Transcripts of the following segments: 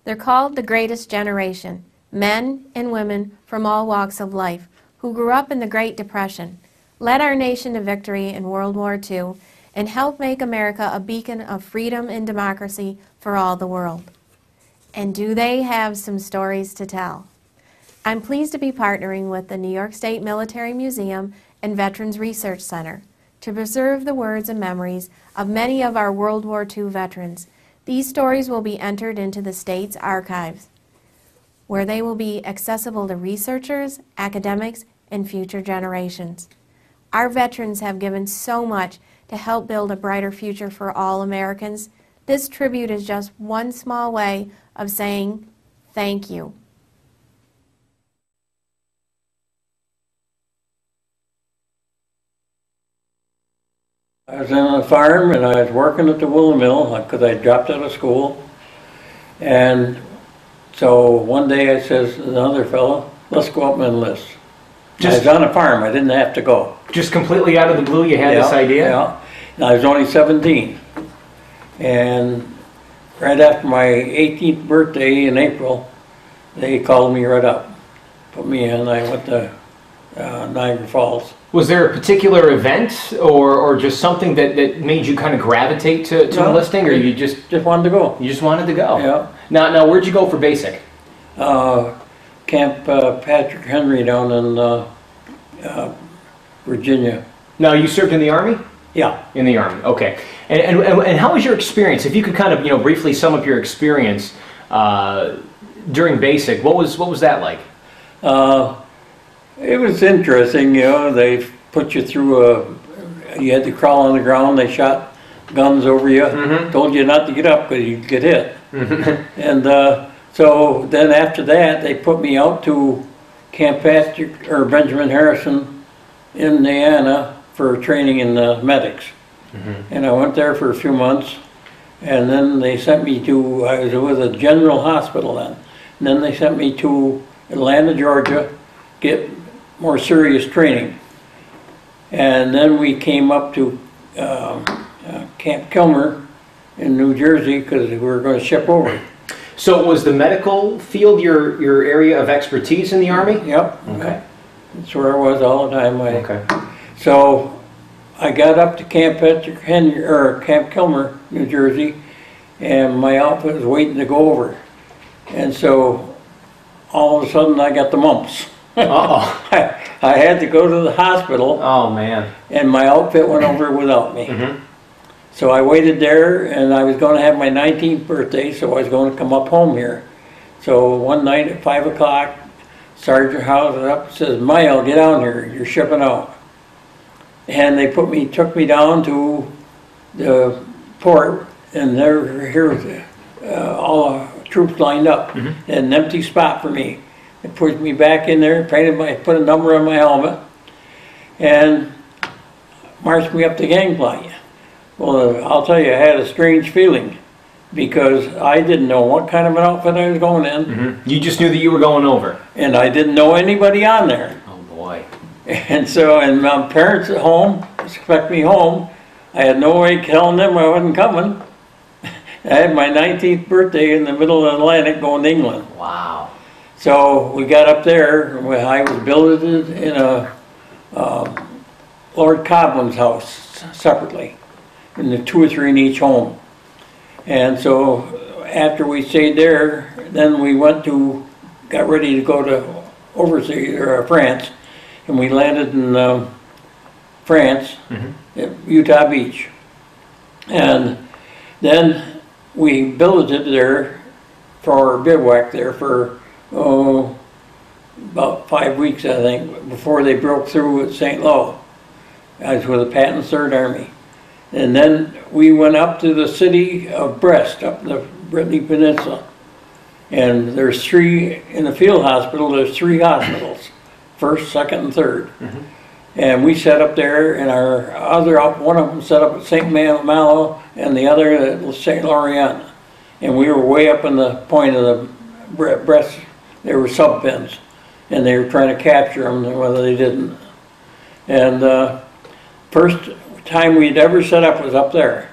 They're called the greatest generation, men and women from all walks of life who grew up in the Great Depression, led our nation to victory in World War II, and helped make America a beacon of freedom and democracy for all the world. And do they have some stories to tell? I'm pleased to be partnering with the New York State Military Museum and Veterans Research Center to preserve the words and memories of many of our World War II veterans. These stories will be entered into the state's archives, where they will be accessible to researchers, academics, and future generations. Our veterans have given so much to help build a brighter future for all Americans. This tribute is just one small way of saying thank you. I was on a farm and I was working at the woolen mill because I dropped out of school. And so one day I says to another fellow, let's go up and enlist. I was on a farm, I didn't have to go. Just completely out of the blue you had this idea? Yeah, and I was only 17. And right after my 18th birthday in April, they called me right up, put me in, I went to Niagara Falls. Was there a particular event or just something that made you kind of gravitate to enlisting, or you just wanted to go? You just wanted to go? Yeah. Now where'd you go for basic? Camp Patrick Henry down in Virginia. Now you served in the Army? Yeah. In the Army, okay. And how was your experience? If you could kind of briefly sum up your experience during basic, what was that like? It was interesting, they put you through you had to crawl on the ground, they shot guns over you, told you not to get up because you'd get hit. And so then after that, they put me out to Camp Patrick, or Benjamin Harrison in Indiana for training in medics. And I went there for a few months, and then they sent me to, I was with a general hospital then, and then they sent me to Atlanta, Georgia, get more serious training. And then we came up to Camp Kilmer in New Jersey because we were going to ship over. So was the medical field your area of expertise in the Army? Yep. Okay. That's where I was all the time. Okay. So I got up to Camp Patrick Henry, or Camp Kilmer, New Jersey, and my outfit was waiting to go over. And so all of a sudden I got the mumps. Uh-oh. I had to go to the hospital. Oh, man. And my outfit went over without me. So I waited there, and I was going to have my 19th birthday, so I was going to come up home here. So one night at 5 o'clock, Sergeant House is up and says, Myhill, get down here, you're shipping out. And they took me down to the port, and here all the troops lined up, and an empty spot for me. They pushed me back in there, put a number on my helmet, and marched me up the gangplank. Well, I'll tell you, I had a strange feeling because I didn't know what kind of an outfit I was going in. You just knew that you were going over. And I didn't know anybody on there. Oh, boy. And so, and my parents at home expect me home. I had no way of telling them I wasn't coming. I had my 19th birthday in the middle of the Atlantic going to England. Wow. So we got up there, and I was billeted in a Lord Cobham's house separately, and the 2 or 3 in each home. And so after we stayed there, then we got ready to go to overseas, or France, and we landed in France, at Utah Beach. And then we billeted there for bivouac there for about 5 weeks, I think, before they broke through at St. Lo. I was with the Patton 3rd Army. And then we went up to the city of Brest, up in the Brittany Peninsula. And there's 3, in the field hospital, there's 3 hospitals, 1st, 2nd, and 3rd. And we set up there, and one of them set up at St. Malo, and the other at St. Laurent. And we were way up in the point of the Brest. They were sub-pins, and they were trying to capture them, whether they didn't. And first time we'd ever set up was up there.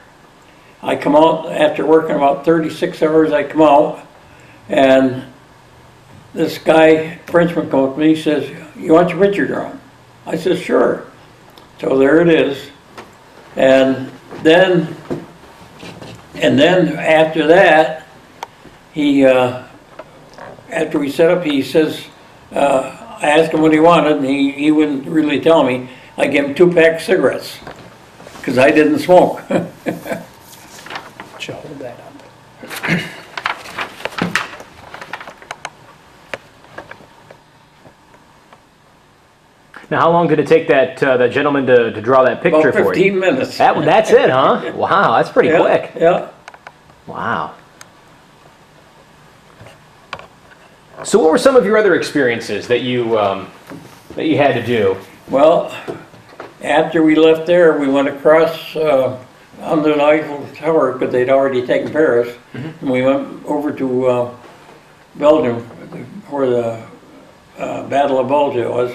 I come out after working about 36 hours. I come out, And this guy, Frenchman, comes to me, he says, "You want your picture drawn?" I said, "Sure." So there it is. And then after that, he, after we set up, he says, I asked him what he wanted, and he wouldn't really tell me. I gave him 2 packs of cigarettes, because I didn't smoke. Should hold that up. Now, how long did it take that gentleman to draw that picture About for you? 15 minutes. That's it, huh? Wow, that's pretty quick. Yeah. Wow. So, what were some of your other experiences that you had to do? Well, after we left there, we went across under the Eiffel Tower, because they'd already taken Paris, and we went over to Belgium, where the Battle of Belgium was,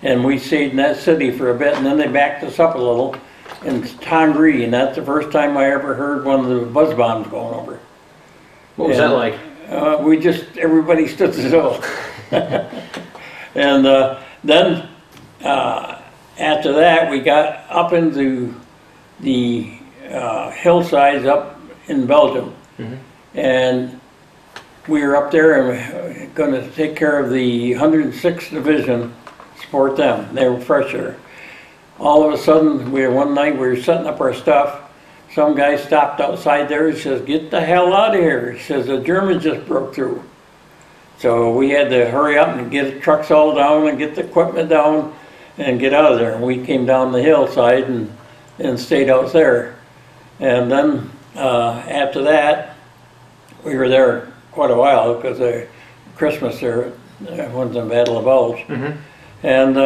and we stayed in that city for a bit, and then they backed us up a little in Tongri, and that's the first time I ever heard one of the buzz bombs going over. What was that like? Everybody stood still. And then after that, we got up into the hillsides up in Belgium. And we were up there and going to take care of the 106th Division, support them. They were fresh there. All of a sudden, one night we were setting up our stuff. Some guy stopped outside there. He says, "Get the hell out of here." He says, "The Germans just broke through." So we had to hurry up and get the trucks all down and get the equipment down and get out of there. And we came down the hillside and stayed out there. And then after that, we were there quite a while, because Christmas there was the Battle of Bulge. And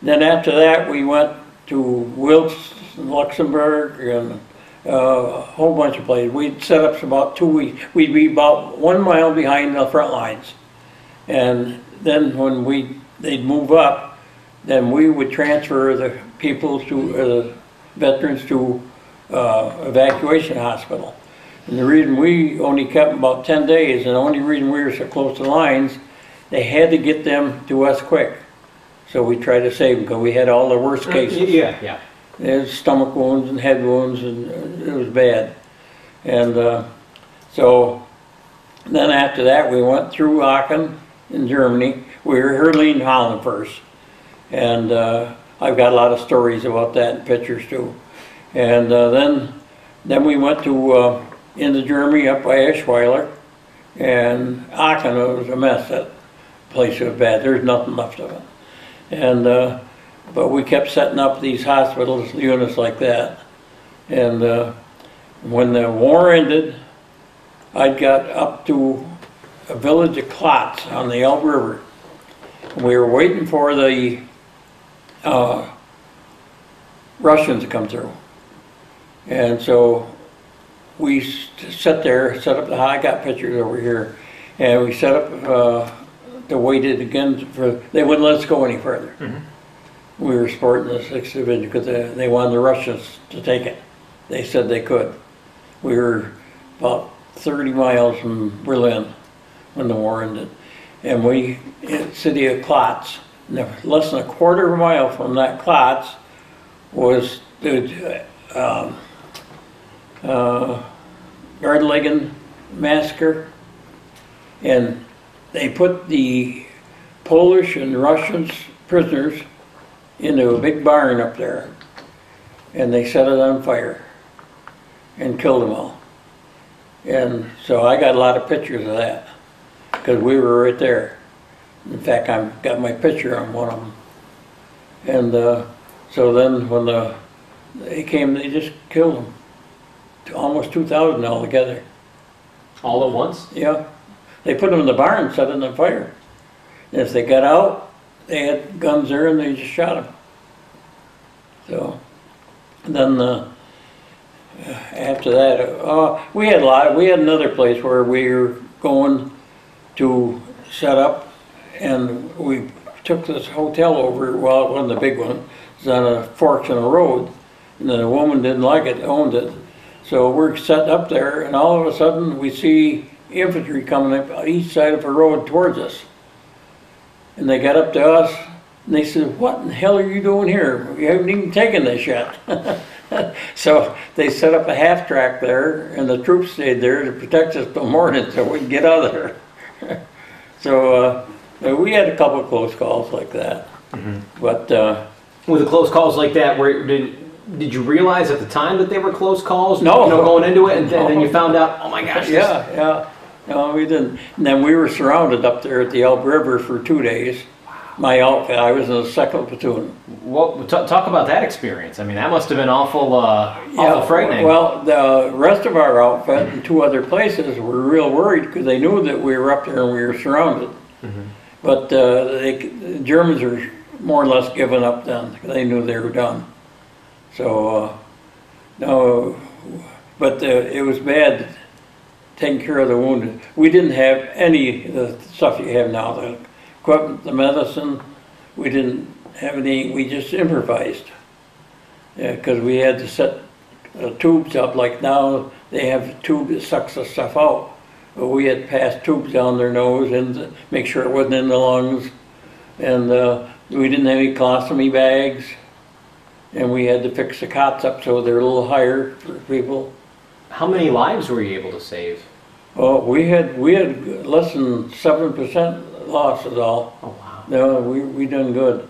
then after that, we went to Wilts, Luxembourg, and a whole bunch of places. We'd set up about 2 weeks. We'd be about 1 mile behind the front lines. And then when they'd move up, then we would transfer the people to, veterans to evacuation hospital. And the reason we only kept them about 10 days, and the only reason we were so close to the lines, they had to get them to us quick. So we tried to save them, because we had all the worst cases. Yeah. There's stomach wounds and head wounds, and it was bad. And so then after that, we went through Aachen in Germany. We were here in Holland first. And I've got a lot of stories about that and pictures too. And then we went to into Germany up by Eschweiler. And Aachen was a mess. That place was bad. There's nothing left of it. And but we kept setting up these hospitals, units like that. And when the war ended, I got up to a village of Klotz on the Elbe River. And we were waiting for the Russians to come through. And so we sat there, set up I got pictures over here, and we set up to wait it again they wouldn't let us go any further. We were supporting the 6th Division because they wanted the Russians to take it. They said they could. We were about 30 miles from Berlin when the war ended. And we, in the city of Klotz, less than a quarter of a mile from that Klotz was the Gardelegen massacre. And they put the Polish and Russians prisoners into a big barn up there, and they set it on fire and killed them all. And so I got a lot of pictures of that, because we were right there. In fact, I've got my picture on one of them. And so then when they came, they just killed them. Almost 2,000 altogether. All at once? Yeah. They put them in the barn and set it on fire. And as they got out, they had guns there and they just shot them. So, and then after that, we had another place where we were going to set up, and we took this hotel over. Well, it wasn't a big one. It was on a forks in a road, and then a woman didn't like it, owned it. So we're set up there, and all of a sudden we see infantry coming up each side of a road towards us. And they got up to us, and they said, "What in the hell are you doing here? You haven't even taken this yet." So they set up a half track there, and the troops stayed there to protect us till morning so we could get out of there. So we had a couple of close calls like that. But with the close calls like that, did you realize at the time that they were close calls? No. You know, going into it, and then you found out, oh my gosh. Yeah. No, we didn't. And then we were surrounded up there at the Elbe River for 2 days. My outfit, I was in the 2nd platoon. Well, talk about that experience. I mean, that must have been awful, awful frightening. Well, the rest of our outfit in 2 other places were real worried because they knew that we were up there and we were surrounded. But the Germans are more or less given up then. They knew they were done. So, no, but it was bad taking care of the wounded. We didn't have any of the stuff you have now, the equipment, the medicine. We didn't have any, we just improvised. Because we had to set tubes up, like now they have a tube that sucks the stuff out. But we had to pass tubes down their nose and to make sure it wasn't in the lungs. And we didn't have any colostomy bags. And we had to fix the cots up so they're a little higher for people. How many lives were you able to save? Oh, we had less than 7% loss is all. Oh wow. No, we done good.